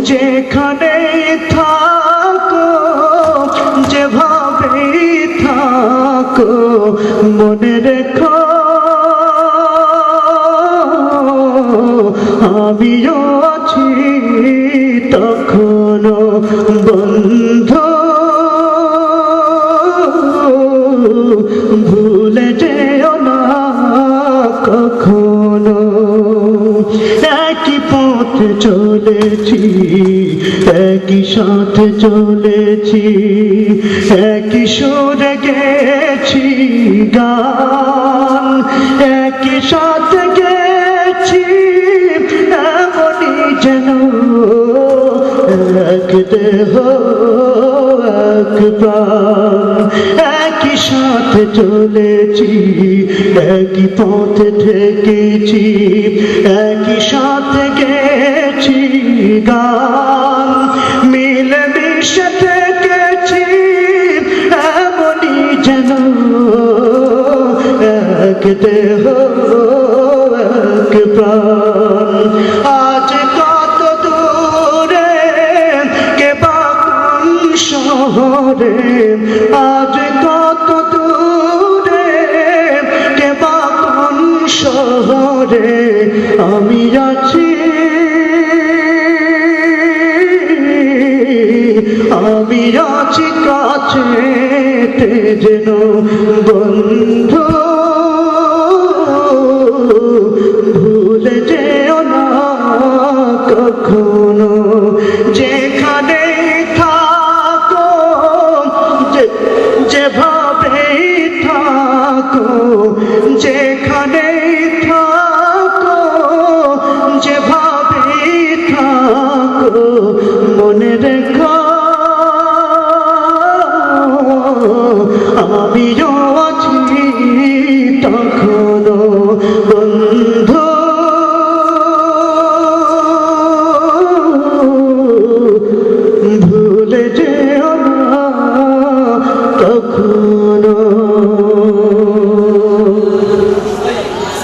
যেখানে থাকো যেভাবে থাকো মনে রেখো আমিও আছি তখনো বন্ধু ভুলে যেও না কখনো একই পথ চলেছি একই সাথে চলেছি একই সুরে গেছি গান একই সাথে গেছি এমনই যেন এক দেহ এক প্রাণ একই সাথে চলেছি একই পথে থেকেছি একই সাথে গেছি গান মিলে মিশে থেকেছি এমনই যেন এক দেহ এক প্রাণ আজ কত দূরে কে বা কোন শহরে আজ কত দূরে কে বা কোন শহরে আমি আছি আমি আছি কাছে যেন বন্ধু ভুলে যেও না কখনো যেখানে থাকো যেভাবে থাকো যেখানে থাকো যেভাবে থাকো মনে রেখো আমিও